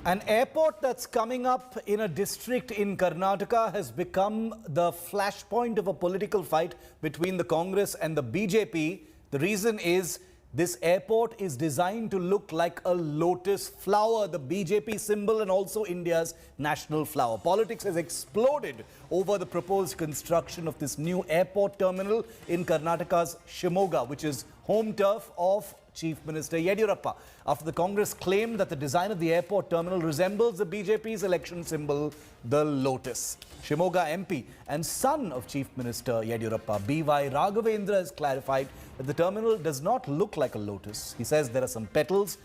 An airport that's coming up in a district in Karnataka has become the flashpoint of a political fight between the Congress and the BJP. The reason is this airport is designed to look like a lotus flower, the BJP symbol and also India's national flower. Politics has exploded over the proposed construction of this new airport terminal in Karnataka's Shimoga, which is home turf of Chief Minister Yediyurappa, after the Congress claimed that the design of the airport terminal resembles the BJP's election symbol, the lotus. Shimoga MP and son of Chief Minister Yediyurappa, B.Y. Raghavendra, has clarified that the terminal does not look like a lotus. He says there are some petals,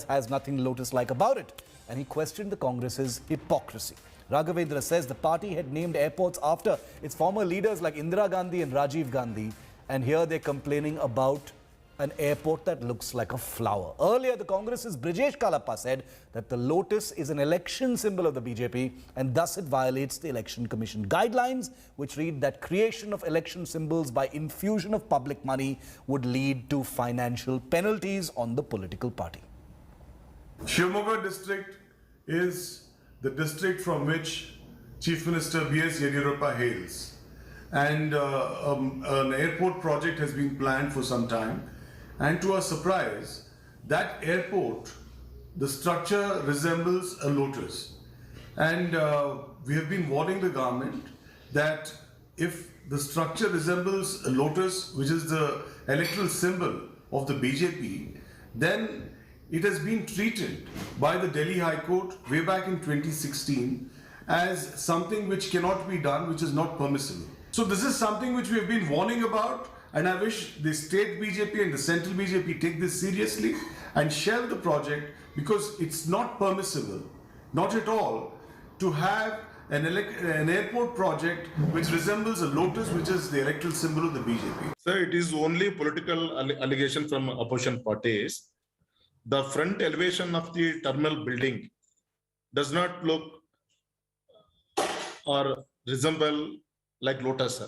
has nothing lotus-like about it, and he questioned the Congress's hypocrisy. Raghavendra says the party had named airports after its former leaders like Indira Gandhi and Rajiv Gandhi, and here they're complaining about an airport that looks like a flower. Earlier, the Congress's Brijesh Kalappa said that the lotus is an election symbol of the BJP and thus it violates the Election Commission guidelines, which read that creation of election symbols by infusion of public money would lead to financial penalties on the political party. Shimoga district is the district from which Chief Minister B.S. Yediyurappa hails. And an airport project has been planned for some time. And to our surprise, that airport, the structure resembles a lotus. And we have been warning the government that if the structure resembles a lotus, which is the electoral symbol of the BJP, then it has been treated by the Delhi High Court way back in 2016 as something which cannot be done, which is not permissible. So this is something which we have been warning about, and I wish the state BJP and the central BJP take this seriously and shelve the project, because it's not permissible, not at all, to have an airport project which resembles a lotus, which is the electoral symbol of the BJP. Sir, it is only political allegation from opposition parties. The front elevation of the terminal building does not look or resemble like lotus, sir.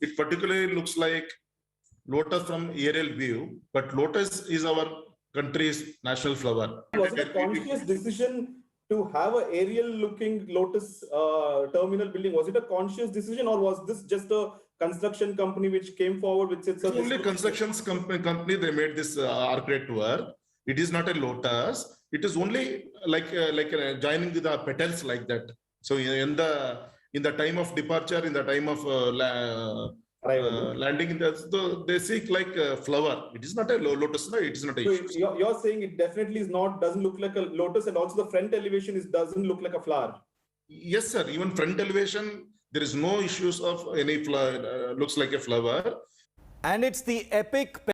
It particularly looks like lotus from aerial view, but lotus is our country's national flower. Was it a conscious decision to have an aerial looking lotus terminal building? Was it a conscious decision, or was this just a construction company which came forward with its only constructions company they made this architect work? It is not a lotus. It is only like joining the petals like that. So in the time of departure, in the time of landing, they seek like a flower. It is not a lotus. No, it is not a. So you're saying it definitely is not, doesn't look like a lotus, and also the front elevation doesn't look like a flower. Yes, sir. Even front elevation, there is no issues of any flower. Looks like a flower. And it's the epic